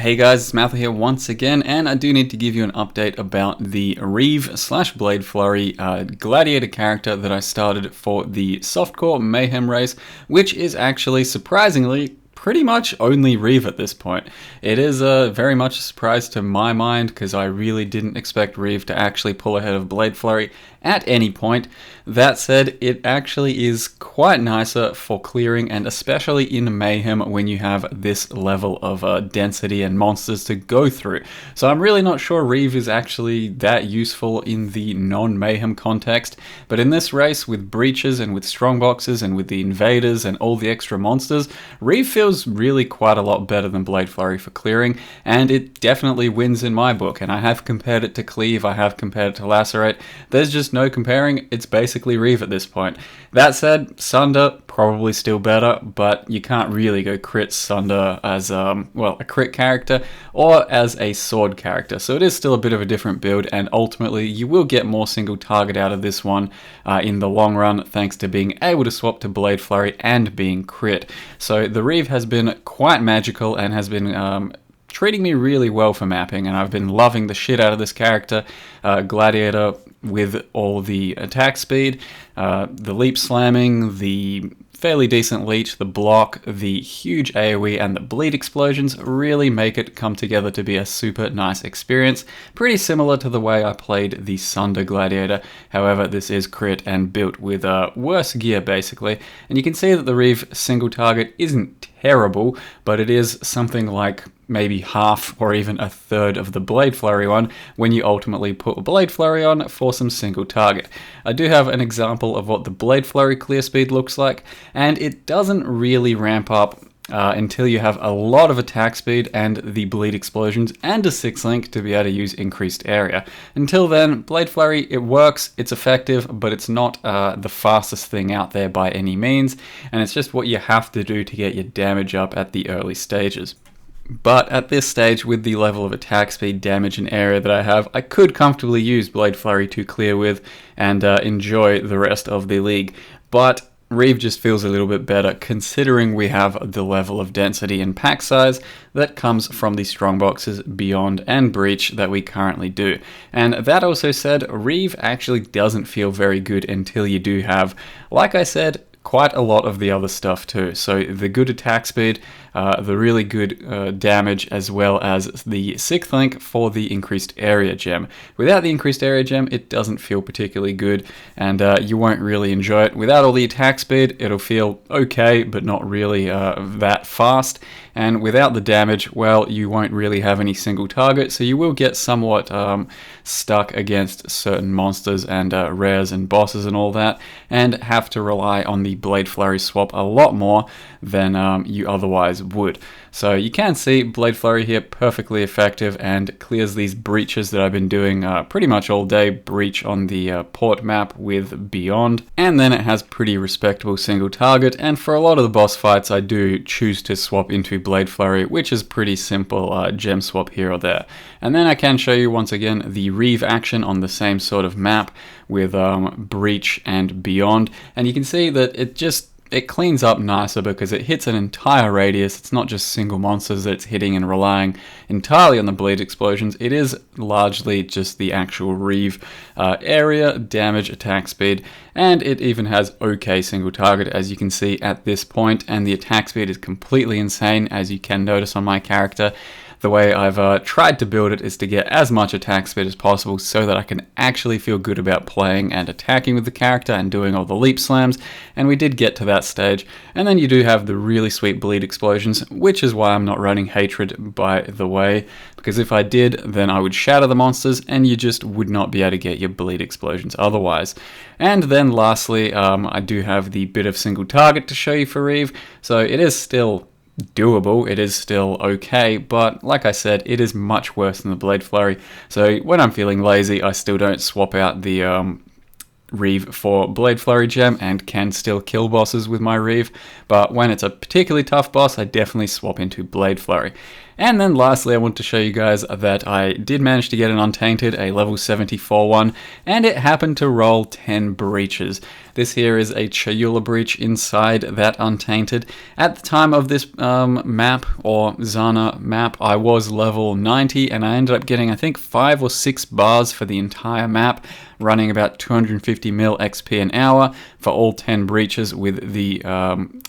Hey guys, it's Matthew here once again, and I do need to give you an update about the Reave / Blade Flurry Gladiator character that I started for the softcore Mayhem race, which is actually surprisingly pretty much only Reave at this point. It is very much a surprise to my mind because I really didn't expect Reave to actually pull ahead of Blade Flurry at any point. That said, it actually is quite nicer for clearing, and especially in Mayhem when you have this level of density and monsters to go through. So I'm really not sure Reave is actually that useful in the non-Mayhem context, but in this race with breaches and with strongboxes and with the invaders and all the extra monsters, Reave feels really quite a lot better than Blade Flurry for clearing, and it definitely wins in my book. And I have compared it to Cleave, I have compared it to Lacerate. There's just no comparing, it's basically Reave at this point. That said, Sunder, probably still better, but you can't really go crit Sunder as, a crit character or as a sword character. So it is still a bit of a different build, and ultimately you will get more single target out of this one in the long run, thanks to being able to swap to Blade Flurry and being crit. So the Reave has been quite magical and has been treating me really well for mapping, and I've been loving the shit out of this character. Gladiator with all the attack speed, the leap slamming, the fairly decent leech, the block, the huge AoE, and the bleed explosions really make it come together to be a super nice experience. Pretty similar to the way I played the Sunder Gladiator, however this is crit and built with worse gear basically. And you can see that the Reave single target isn't terrible, but it is something like maybe half or even a third of the Blade Flurry one when you ultimately put a Blade Flurry on for some single target. I do have an example of what the Blade Flurry clear speed looks like, and it doesn't really ramp up until you have a lot of attack speed and the bleed explosions and a 6-link to be able to use increased area. Until then, Blade Flurry, it works, it's effective, but it's not the fastest thing out there by any means, and it's just what you have to do to get your damage up at the early stages. But at this stage, with the level of attack speed, damage, and area that I have, I could comfortably use Blade Flurry to clear with and enjoy the rest of the league. But Reave just feels a little bit better considering we have the level of density and pack size that comes from the strongboxes, Beyond, and Breach that we currently do. And that also said, Reave actually doesn't feel very good until you do have, like I said, quite a lot of the other stuff too. So the good attack speed, the really good damage, as well as the 6th link for the increased area gem. Without the increased area gem, it doesn't feel particularly good, and you won't really enjoy it. Without all the attack speed, it'll feel okay, but not really that fast. And without the damage, well, you won't really have any single target, so you will get somewhat stuck against certain monsters and rares and bosses and all that, and have to rely on the Blade Flurry swap a lot more than you otherwise would. So you can see Blade Flurry here perfectly effective and clears these breaches that I've been doing pretty much all day. Breach on the port map with Beyond, and then it has pretty respectable single target, and for a lot of the boss fights I do choose to swap into Blade Flurry, which is pretty simple gem swap here or there. And then I can show you once again the Reave action on the same sort of map with Breach and Beyond, and you can see that it cleans up nicer because it hits an entire radius. It's not just single monsters that it's hitting and relying entirely on the bleed explosions. It is largely just the actual Reave area, damage, attack speed, and it even has okay single target, as you can see at this point, and the attack speed is completely insane, as you can notice on my character. The way I've tried to build it is to get as much attack speed as possible so that I can actually feel good about playing and attacking with the character and doing all the leap slams, and we did get to that stage. And then you do have the really sweet bleed explosions, which is why I'm not running Hatred, by the way, because if I did, then I would shatter the monsters and you just would not be able to get your bleed explosions otherwise. And then lastly, I do have the bit of single target to show you for Reave, so it is still doable, it is still okay, but like I said, it is much worse than the Blade Flurry. So when I'm feeling lazy, I still don't swap out the Reave for Blade Flurry gem and can still kill bosses with my Reave, but when it's a particularly tough boss, I definitely swap into Blade Flurry. And then lastly, I want to show you guys that I did manage to get an Untainted, a level 74 one, and it happened to roll 10 breaches. This here is a Chayula breach inside that Untainted. At the time of this map, or Zana map, I was level 90, and I ended up getting, I think, 5 or 6 bars for the entire map, running about 250 mil XP an hour for all 10 breaches with the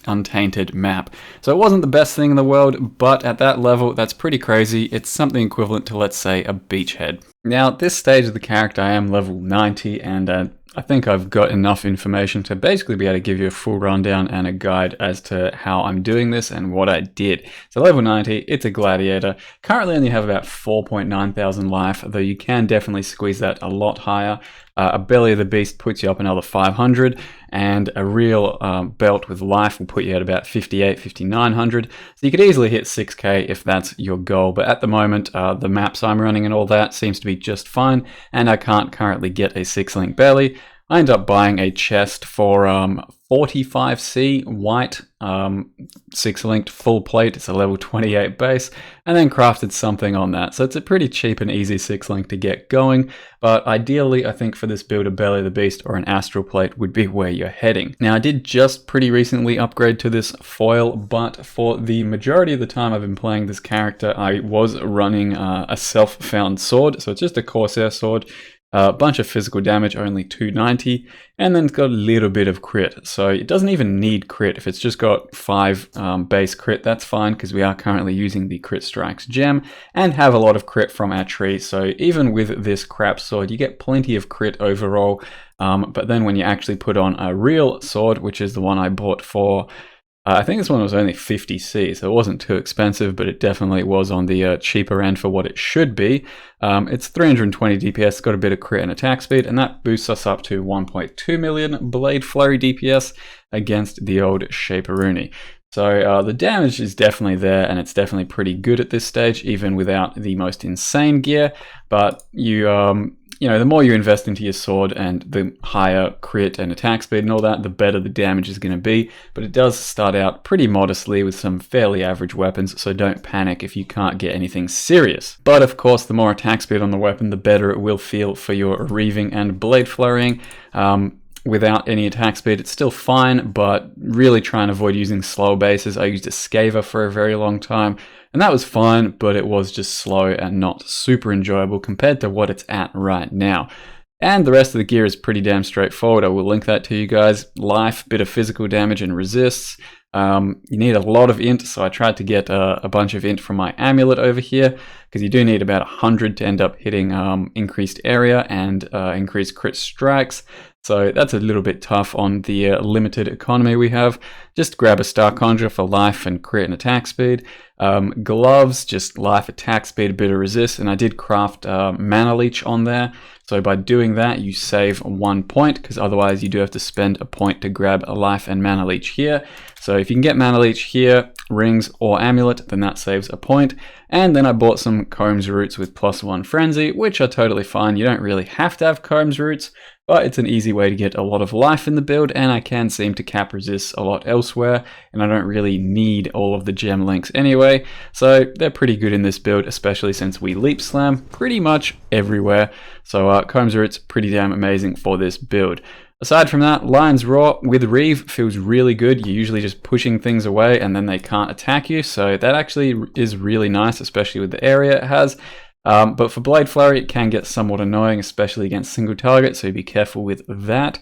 Untainted map. So it wasn't the best thing in the world, but at that level, that's pretty crazy. It's something equivalent to, let's say, a beachhead. Now, at this stage of the character, I am level 90, and I think I've got enough information to basically be able to give you a full rundown and a guide as to how I'm doing this and what I did. So level 90, it's a Gladiator. Currently only have about 4.9 thousand life, though you can definitely squeeze that a lot higher. A Belly of the Beast puts you up another 500, and a real belt with life will put you at about 58, 5900. So you could easily hit 6k if that's your goal, but at the moment the maps I'm running and all that seems to be just fine, and I can't currently get a 6-link belly. I end up buying a chest for 45C white 6-linked full plate. It's a level 28 base, and then crafted something on that. So it's a pretty cheap and easy 6-link to get going, but ideally I think for this build a Belly of the Beast or an Astral Plate would be where you're heading. Now I did just pretty recently upgrade to this foil, but for the majority of the time I've been playing this character I was running a self-found sword. So it's just a Corsair sword. A bunch of physical damage, only 290, and then it's got a little bit of crit. So it doesn't even need crit. If it's just got 5 base crit, that's fine, because we are currently using the Crit Strikes gem and have a lot of crit from our tree. So even with this crap sword, you get plenty of crit overall. But then when you actually put on a real sword, which is the one I bought for, I think this one was only 50C, so it wasn't too expensive, but it definitely was on the cheaper end for what it should be. It's 320 DPS, got a bit of crit and attack speed, and that boosts us up to 1.2 million Blade Flurry DPS against the old Shaperoonie. So the damage is definitely there, and it's definitely pretty good at this stage, even without the most insane gear. But you know, the more you invest into your sword and the higher crit and attack speed and all that, the better the damage is going to be. But it does start out pretty modestly with some fairly average weapons, so don't panic if you can't get anything serious. But of course, the more attack speed on the weapon, the better it will feel for your reaving and blade flurrying. Without any attack speed, it's still fine, but really try and avoid using slow bases. I used a Scaver for a very long time, and that was fine, but it was just slow and not super enjoyable compared to what it's at right now. And the rest of the gear is pretty damn straightforward. I will link that to you guys. Life, bit of physical damage and resists. You need a lot of int, so I tried to get a bunch of int from my amulet over here, because you do need about 100 to end up hitting increased area and increased crit strikes. So that's a little bit tough on the limited economy we have. Just grab a Star Conjurer for life and crit and attack speed. Gloves, just life, attack speed, a bit of resist, and I did craft Mana Leech on there. So by doing that, you save 1 point, because otherwise you do have to spend a point to grab a life and Mana Leech here. So if you can get Mana Leech here, rings or amulet, then that saves a point. And then I bought some Combs Roots with +1 Frenzy, which are totally fine. You don't really have to have Combs Roots, but it's an easy way to get a lot of life in the build, and I can seem to cap resist a lot elsewhere, and I don't really need all of the gem links anyway, so they're pretty good in this build, especially since we leap slam pretty much everywhere. So Combs Roots, pretty damn amazing for this build. Aside from that, Lion's Roar with Reave feels really good. You're usually just pushing things away and then they can't attack you, so that actually is really nice, especially with the area it has. But for Blade Flurry, it can get somewhat annoying, especially against single target, so be careful with that.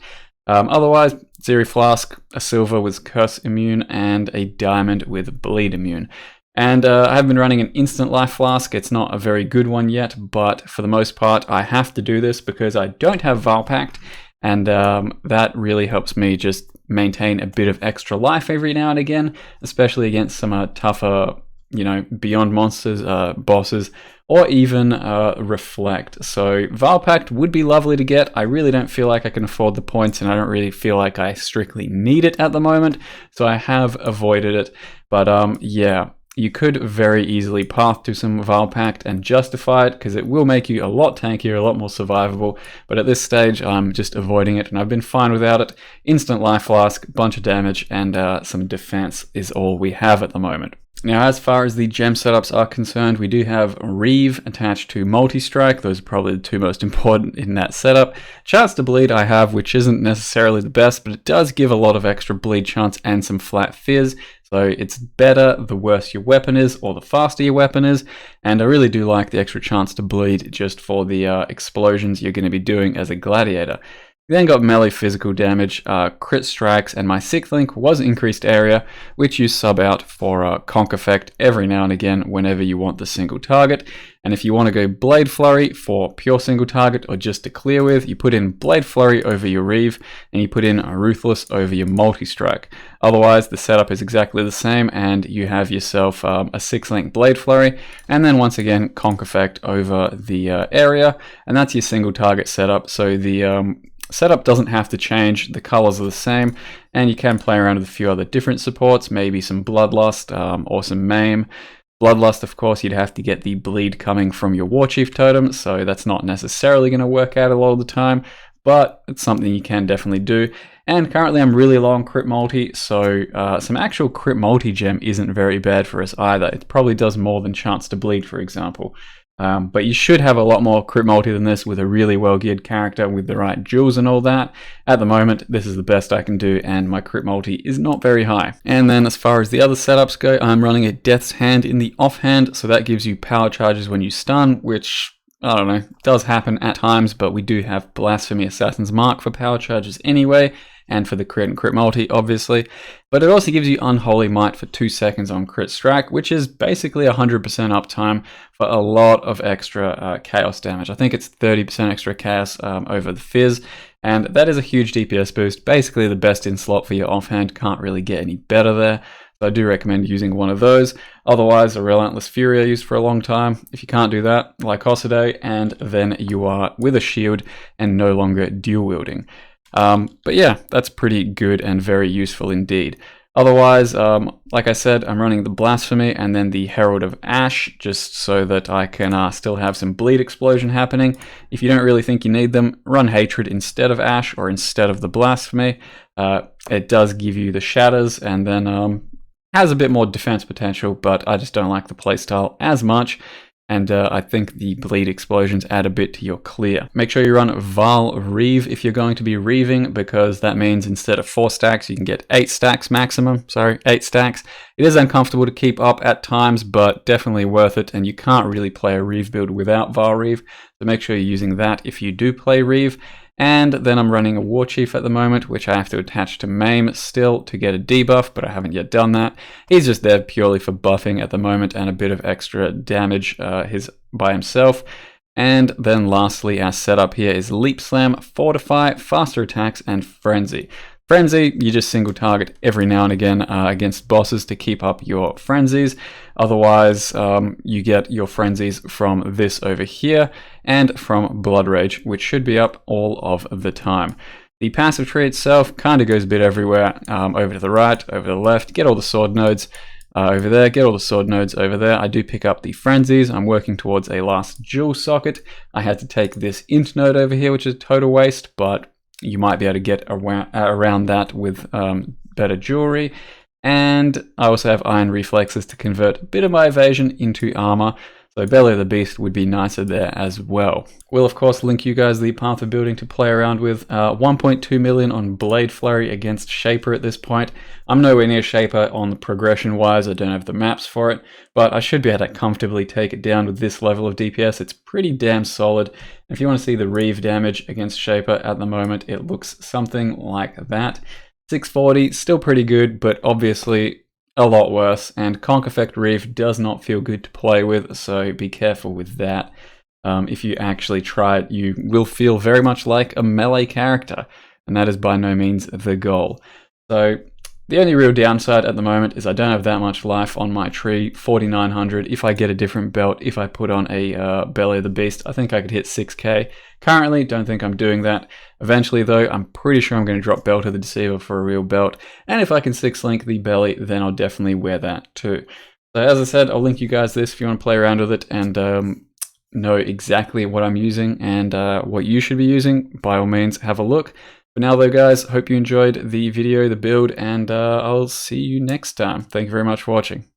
Otherwise, Zeri Flask, a silver with Curse Immune, and a diamond with Bleed Immune. And I have been running an Instant Life Flask. It's not a very good one yet, but for the most part, I have to do this because I don't have Valpact, and that really helps me just maintain a bit of extra life every now and again, especially against some tougher, you know, beyond monsters, bosses, or even Reflect. So Valpact would be lovely to get. I really don't feel like I can afford the points, and I don't really feel like I strictly need it at the moment, so I have avoided it. But yeah, you could very easily path to some Valpact and justify it, because it will make you a lot tankier, a lot more survivable, but at this stage I'm just avoiding it, and I've been fine without it. Instant Life Flask, bunch of damage, and some defense is all we have at the moment. Now, as far as the gem setups are concerned, we do have Reave attached to Multi-Strike. Those are probably the two most important in that setup. Chance to bleed I have, which isn't necessarily the best, but it does give a lot of extra bleed chance and some flat fizz. So it's better the worse your weapon is or the faster your weapon is. And I really do like the extra chance to bleed just for the explosions you're going to be doing as a Gladiator. Then got melee physical damage, crit strikes, and my 6th link was increased area, which you sub out for conk effect every now and again whenever you want the single target. And if you want to go Blade Flurry for pure single target or just to clear with, you put in Blade Flurry over your Reave, and you put in Ruthless over your Multi-Strike. Otherwise, the setup is exactly the same, and you have yourself a 6-link Blade Flurry, and then once again, conk effect over the area, and that's your single target setup. So the setup doesn't have to change, the colors are the same, and you can play around with a few other different supports, maybe some Bloodlust or some Mayhem. Bloodlust, of course, you'd have to get the bleed coming from your War Chief totem, so that's not necessarily going to work out a lot of the time, but it's something you can definitely do. And currently I'm really low on crit multi, so some actual crit multi gem isn't very bad for us either. It probably does more than chance to bleed, for example. But you should have a lot more crit multi than this with a really well geared character with the right jewels and all that. At the moment, this is the best I can do, and my crit multi is not very high. And then as far as the other setups go, I'm running a Death's Hand in the offhand, so that gives you power charges when you stun, which, I don't know, does happen at times, but we do have Blasphemy Assassin's Mark for power charges anyway, and for the crit and crit multi, obviously. But it also gives you Unholy Might for 2 seconds on crit strike, which is basically 100% uptime for a lot of extra chaos damage. I think it's 30% extra chaos over the fizz, and that is a huge DPS boost. Basically the best in slot for your offhand, can't really get any better there. So I do recommend using one of those. Otherwise, a Relentless Fury I used for a long time. If you can't do that, Lycosidé, and then you are with a shield and no longer dual wielding. But yeah, that's pretty good and very useful indeed. Otherwise, like I said, I'm running the Blasphemy and then the Herald of Ash, just so that I can still have some bleed explosion happening. If you don't really think you need them, run Hatred instead of Ash or instead of the Blasphemy. It does give you the Shatters and then has a bit more defense potential, but I just don't like the playstyle as much. And I think the bleed explosions add a bit to your clear. Make sure you run Val Reave if you're going to be reaving, because that means instead of 4 stacks, you can get 8 stacks maximum. Sorry, 8 stacks. It is uncomfortable to keep up at times, but definitely worth it. And you can't really play a Reave build without Val Reave, so make sure you're using that if you do play Reave. And then I'm running a War Chief at the moment, which I have to attach to Mayhem still to get a debuff, but I haven't yet done that. He's just there purely for buffing at the moment and a bit of extra damage by himself. And then lastly, our setup here is Leap Slam, Fortify, Faster Attacks, and Frenzy. Frenzy, you just single target every now and again against bosses to keep up your frenzies. Otherwise, you get your frenzies from this over here and from Blood Rage, which should be up all of the time. The passive tree itself kind of goes a bit everywhere, over to the right, over to the left. Get all the sword nodes over there, get all the sword nodes over there. I do pick up the frenzies. I'm working towards a last jewel socket. I had to take this int node over here, which is a total waste, but you might be able to get around that with better jewelry. And I also have iron reflexes to convert a bit of my evasion into armor. So Belly of the Beast would be nicer there as well. We'll of course link you guys the path of building to play around with. 1.2 million on Blade Flurry against Shaper at this point. I'm nowhere near Shaper on the progression wise, I don't have the maps for it, but I should be able to comfortably take it down with this level of DPS. It's pretty damn solid. If you want to see the Reave damage against Shaper at the moment, it looks something like that. 640, still pretty good, but obviously a lot worse, and Conk Effect Reave does not feel good to play with, so be careful with that. If you actually try it, you will feel very much like a melee character, and that is by no means the goal. So the only real downside at the moment is I don't have that much life on my tree, 4,900. If I get a different belt, if I put on a Belly of the Beast, I think I could hit 6k. Currently, don't think I'm doing that. Eventually though, I'm pretty sure I'm going to drop Belt of the Deceiver for a real belt, and if I can 6-link the Belly, then I'll definitely wear that too. So as I said, I'll link you guys this if you want to play around with it and know exactly what I'm using and what you should be using. By all means, have a look. For now though guys, hope you enjoyed the video, the build, and I'll see you next time. Thank you very much for watching.